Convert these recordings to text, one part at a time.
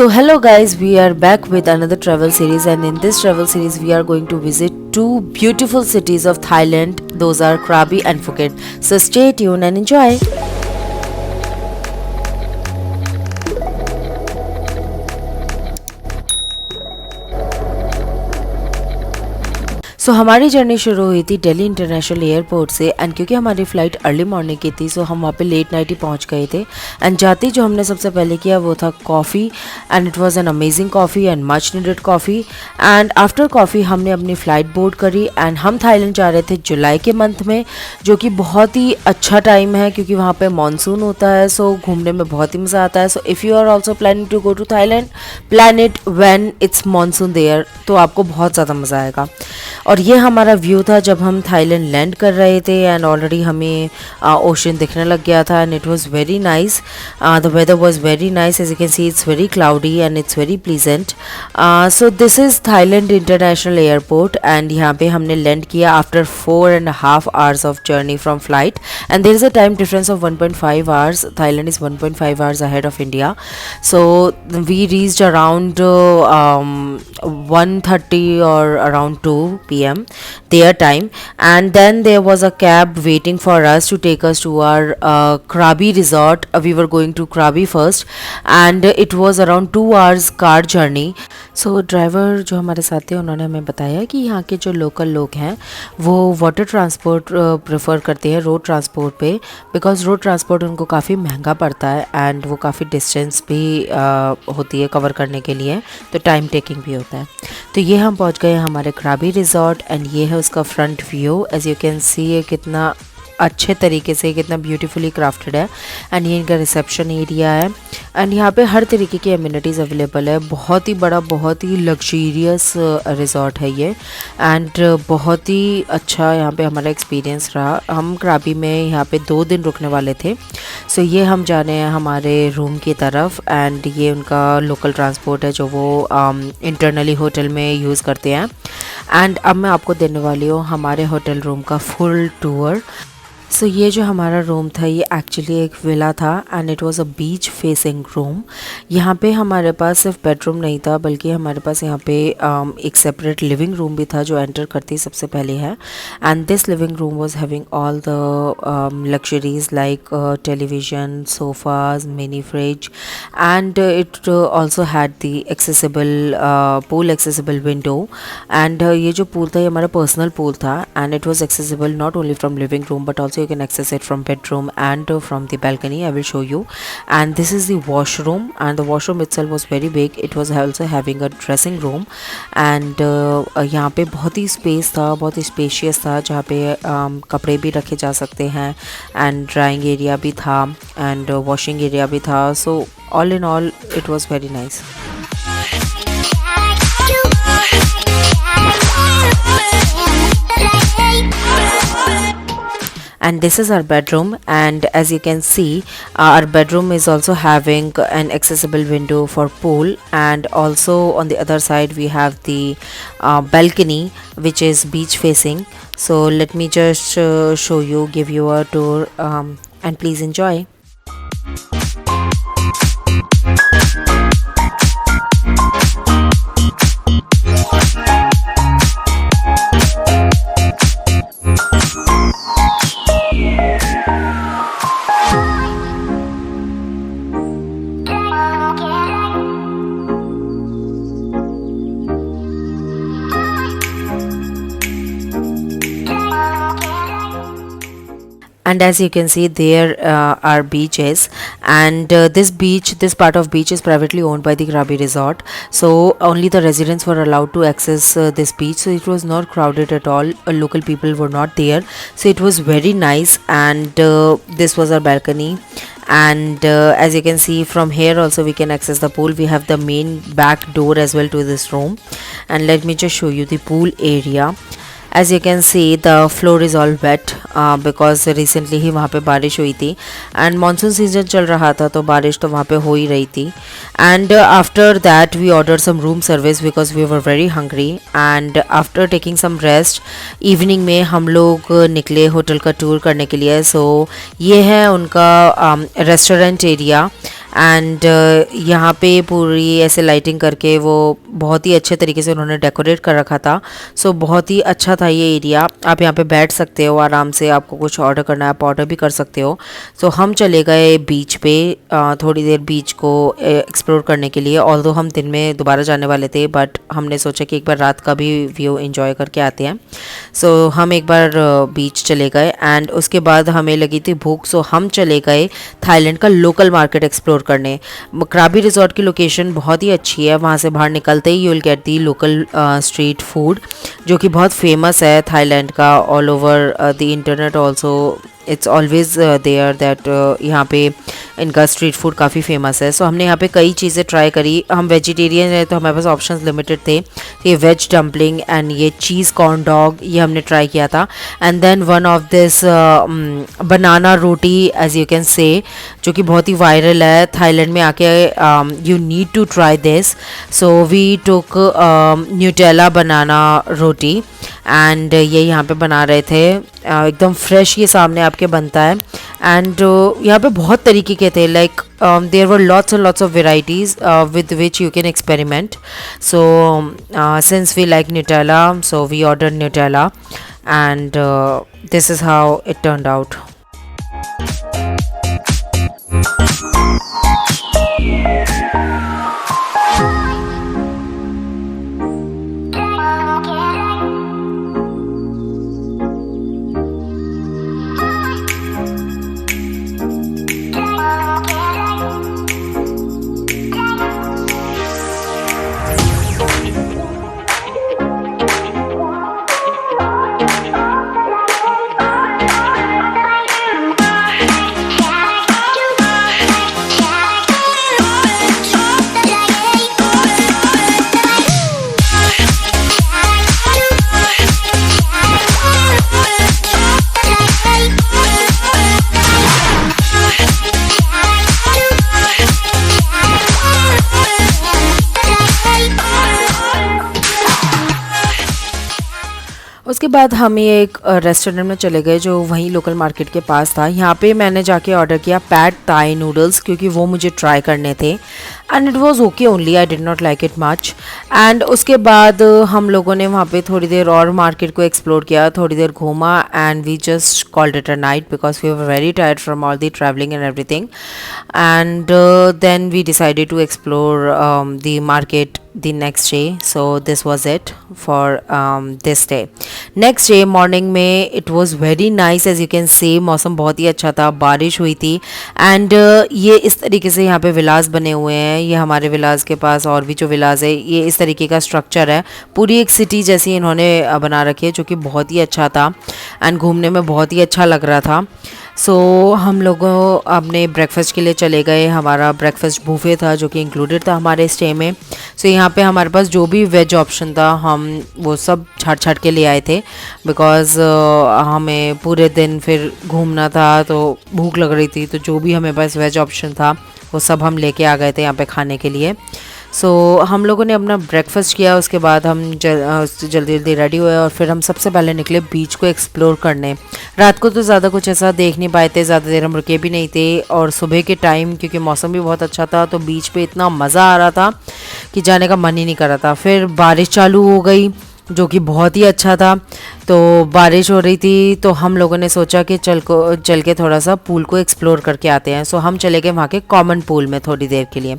So hello guys, we are back with another travel series, and in this travel series we are going to visit two beautiful cities of Thailand. Those are Krabi and Phuket. So stay tuned and enjoy. हमारी journey शुरू हुई थी Delhi international airport से, and क्योंकि हमारी flight early morning की थी सो हम वहाँ पे लेट नाइट ही पहुँच गए थे। एंड जाते जो हमने सबसे पहले किया वो था coffee, and it was an amazing coffee and much needed coffee. And after coffee हमने अपनी फ़्लाइट बोर्ड करी, एंड हम थाईलैंड जा रहे थे जुलाई के मंथ में, जो कि बहुत ही अच्छा टाइम है क्योंकि वहाँ पर मानसून होता है। सो घूमने में बहुत ही मज़ा आता है। So if you are also planning to go to Thailand, plan it when it's monsoon there, तो आपको बहुत ज़्यादा मज़ा आएगा। और ये हमारा व्यू था जब हम थाईलैंड लैंड कर रहे थे, एंड ऑलरेडी हमें ओशन दिखने लग गया था, and it was very nice. The weather was very nice, as you can see it's very cloudy and it's very pleasant. So this is Thailand international airport, and यहाँ पे हमने land किया after 4.5 hours of journey from flight, and there is a time difference of 1.5 hours. Thailand is 1.5 hours ahead of India. So we reached around 1:30 or around 2 p.m. their time, and then there was a cab waiting for us to take us to our Krabi resort. We were going to Krabi first, and it was around 2 hours car journey. So driver जो हमारे साथ थे उन्होंने हमें बताया कि यहाँ के जो लोकल लोग हैं वो वाटर ट्रांसपोर्ट प्रेफर करते हैं रोड ट्रांसपोर्ट पे, बिकॉज रोड ट्रांसपोर्ट उनको काफ़ी महंगा पड़ता है, एंड वो काफ़ी डिस्टेंस भी होती है कवर करने के लिए, तो टाइम टेकिंग भी होता है। तो ये हम पहुँच गए हमारे क्राबी रिजॉर्ट, एंड ये है उसका front view. As you can see ये कितना अच्छे तरीके से, कितना ब्यूटीफुली क्राफ्टेड है, एंड ये इनका रिसेप्शन एरिया है, एंड यहाँ पे हर तरीके की एमिनिटीज़ अवेलेबल है। बहुत ही बड़ा, बहुत ही लग्जरियस रिजॉर्ट है ये, एंड बहुत ही अच्छा यहाँ पे हमारा एक्सपीरियंस रहा। हम क्राबी में यहाँ पे 2 दिन रुकने वाले थे। सो ये हम जा रहे हैं हमारे रूम की तरफ, एंड ये उनका लोकल ट्रांसपोर्ट है जो वो इंटरनली होटल में यूज़ करते हैं। एंड अब मैं आपको देने वाली हूँ हमारे होटल रूम का फुल टूर। सो ये जो हमारा रूम था ये एक्चुअली एक विला था, and it was a beach facing room. यहाँ पे हमारे पास सिर्फ बेडरूम नहीं था, बल्कि हमारे पास यहाँ पे एक सेपरेट लिविंग रूम भी था जो एंटर करती सबसे पहले है। And this living room was having all the luxuries like television, sofas, mini fridge, and it also had the accessible pool accessible window. And ये जो पूल था ये हमारा पर्सनल पूल था, and it was accessible not only from living room but also you can access it from bedroom and from the balcony. I will show you. And this is the washroom, and the washroom itself was very big. It was also having a dressing room, and यहाँ पे बहुत ही space था, बहुत ही spacious था, जहाँ पे कपड़े भी रखे जा सकते हैं, एंड ड्राइंग एरिया भी था, एंड वॉशिंग एरिया भी था। So all in all it was very nice. And this is our bedroom, and as you can see our bedroom is also having an accessible window for pool, and also on the other side we have the balcony which is beach facing. So let me just show you, give you a tour, and please enjoy. And as you can see there are beaches, and this part of beach is privately owned by the Krabi resort, so only the residents were allowed to access this beach. So it was not crowded at all, local people were not there, so it was very nice. And this was our balcony, and as you can see from here also we can access the pool. We have the main back door as well to this room, and let me just show you the pool area. As you can see the floor is all wet because recently ही वहाँ पे बारिश हुई थी, and monsoon season चल रहा था तो बारिश तो वहाँ पे हो ही रही थी। And after that we ordered some room service because we were very hungry, and after taking some rest evening में हम लोग निकले होटल का टूर करने के लिए। So ये है उनका रेस्टोरेंट एरिया, एंड यहाँ पे पूरी ऐसे लाइटिंग करके वो बहुत ही अच्छे तरीके से उन्होंने डेकोरेट कर रखा था। सो बहुत ही अच्छा था ये एरिया। आप यहाँ पे बैठ सकते हो आराम से, आपको कुछ ऑर्डर करना है आप ऑर्डर भी कर सकते हो। सो हम चले गए बीच पे थोड़ी देर बीच को एक्सप्लोर करने के लिए। ऑल्दो हम दिन में दोबारा जाने वाले थे, बट हमने सोचा कि एक बार रात का भी व्यू एंजॉय करके आते हैं। सो हम एक बार बीच चले गए एंड उसके बाद हमें लगी थी भूख, सो हम चले गए थाईलैंड का लोकल मार्केट एक्सप्लोर करने। क्राबी रिजॉर्ट की लोकेशन बहुत ही अच्छी है, वहाँ से बाहर निकलते ही you will get the local street food जो कि बहुत फेमस है थाईलैंड का। All over the internet also it's always there that यहाँ पे इनका स्ट्रीट फूड काफ़ी फेमस है। सो हमने यहाँ पे कई चीज़ें ट्राई करी। हम वेजिटेरियन है तो हमारे पास ऑप्शंस लिमिटेड थे। ये वेज डम्पलिंग एंड ये चीज़ कॉर्न डॉग ये हमने ट्राई किया था। And then one of this banana roti as you can say, जो कि बहुत ही वायरल है थाईलैंड में आके। You need to try this. So we took Nutella banana roti and ये यहाँ पे बना रहे थे। एकदम फ्रेश ये सामने आपके बनता है। एंड यहाँ पे बहुत तरीके के थे, like there were lots and lots of varieties with which you can experiment. So since we like Nutella so we order Nutella and this is how it turned out. उसके बाद हम ये एक रेस्टोरेंट में चले गए जो वहीं लोकल मार्केट के पास था। यहाँ पे मैंने जाके ऑर्डर किया पैड थाई नूडल्स, क्योंकि वो मुझे ट्राई करने थे and it was okay only, I did not like it much. And उसके बाद हम लोगों ने वहाँ पे थोड़ी देर और मार्केट को एक्सप्लोर किया, थोड़ी देर घूमा and we just called it a night because we were very tired from all the travelling and everything. And then we decided to explore the market the next day. So this was it for this day. Next day morning में it was very nice as you can see, मौसम बहुत ही अच्छा था, बारिश हुई थी and ये इस तरीके से यहाँ पे विलास बने हुए हैं। ये हमारे विलास के पास और भी जो विलास है ये इस तरीके का स्ट्रक्चर है, पूरी एक सिटी जैसी इन्होंने बना रखी है, जो कि बहुत ही अच्छा था एंड घूमने में बहुत ही अच्छा लग रहा था। सो हम लोगों अपने ब्रेकफास्ट के लिए चले गए। हमारा ब्रेकफास्ट बूफे था जो कि इंक्लूडेड था हमारे स्टे में। सो यहाँ पे हमारे पास जो भी वेज ऑप्शन था हम वो सब छाट के ले आए थे बिकॉज़ हमें पूरे दिन फिर घूमना था तो भूख लग रही थी, तो जो भी हमें पास वेज ऑप्शन था वो सब हम लेके आ गए थे यहाँ पे खाने के लिए। सो हम लोगों ने अपना ब्रेकफास्ट किया, उसके बाद हम जल्दी जल्दी रेडी हुए और फिर हम सबसे पहले निकले बीच को एक्सप्लोर करने। रात को तो ज़्यादा कुछ ऐसा देख नहीं पाए थे, ज़्यादा देर हम रुके भी नहीं थे और सुबह के टाइम क्योंकि मौसम भी बहुत अच्छा था तो बीच पे इतना मज़ा आ रहा था कि जाने का मन ही नहीं कर रहा था। फिर बारिश चालू हो गई जो कि बहुत ही अच्छा था। तो बारिश हो रही थी तो हम लोगों ने सोचा कि चल के थोड़ा सा पूल को एक्सप्लोर करके आते हैं। सो हम चले गए वहाँ के कॉमन पूल में थोड़ी देर के लिए।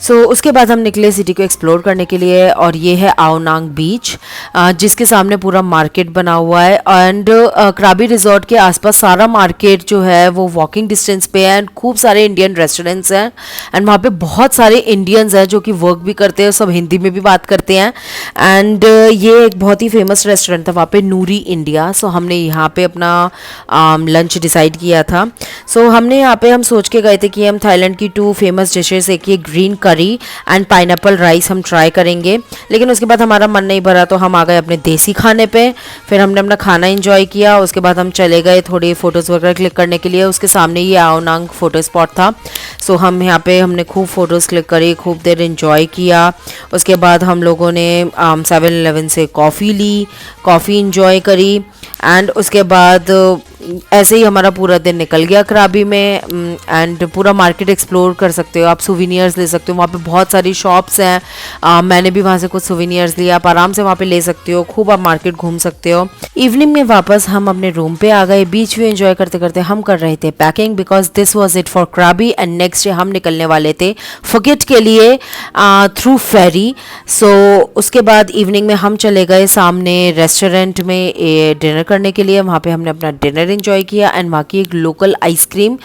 सो उसके बाद हम निकले सिटी को एक्सप्लोर करने के लिए और ये है आओ नांग बीच जिसके सामने पूरा मार्केट बना हुआ है एंड क्राबी रिजॉर्ट के आसपास सारा मार्केट जो है वो वॉकिंग डिस्टेंस पे है एंड खूब सारे इंडियन रेस्टोरेंट्स हैं एंड वहाँ पे बहुत सारे इंडियंस हैं जो कि वर्क भी करते हैं, सब हिंदी में भी बात करते हैं एंड ये एक बहुत ही फेमस रेस्टोरेंट था वहाँ पे, नूरी इंडिया। सो हमने यहाँ पे अपना लंच डिसाइड किया था। सो हमने यहाँ पे हम सोच के गए थे कि हम थाईलैंड की 2 फेमस डिशेस, एक ये ग्रीन करी एंड पाइनएप्पल राइस हम ट्राई करेंगे, लेकिन उसके बाद हमारा मन नहीं भरा तो हम आ गए अपने देसी खाने पे। फिर हमने अपना खाना एंजॉय किया, उसके बाद हम चले गए थोड़ी फ़ोटोज़ वगैरह क्लिक करने के लिए। उसके सामने ये आओ नांग फ़ोटो स्पॉट था। सो हम यहाँ पे हमने खूब फ़ोटोज़ क्लिक करी, खूब देर एंजॉय किया। उसके बाद हम लोगों ने 7-Eleven से कॉफ़ी ली, कॉफ़ी इंजॉय करी एंड उसके बाद ऐसे ही हमारा पूरा दिन निकल गया कराबी में। एंड पूरा मार्केट एक्सप्लोर कर सकते हो आप, सुविनियर्स ले सकते हो, वहाँ पे बहुत सारी शॉप्स हैं। मैंने भी वहाँ से कुछ सुविनियर्स लिया, आप आराम से वहाँ पे ले सकते हो, खूब आप मार्केट घूम सकते हो। इवनिंग में वापस हम अपने रूम पे आ गए। बीच व्यू एंजॉय करते करते हम कर रहे थे packing, because this was it for कराबी। एंड नेक्स्ट डे हम निकलने वाले थे फुकेट के लिए थ्रू फेरी। सो उसके बाद इवनिंग में हम चले गए सामने रेस्टोरेंट में डिनर करने के लिए। वहाँ पे हमने अपना डिनर एंजॉय किया। एंड वहाँ की एक लोकल आइसक्रीम,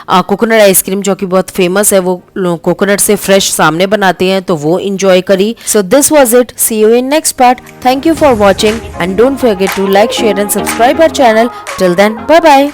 कोकोनट आइसक्रीम जो कि बहुत फेमस है, वो कोकोनट से फ्रेश सामने बनाते हैं, तो वो इंजॉय करी। So this was it, see you in next part. Thank you for watching and don't forget to like, share and subscribe our channel. Till then, bye bye.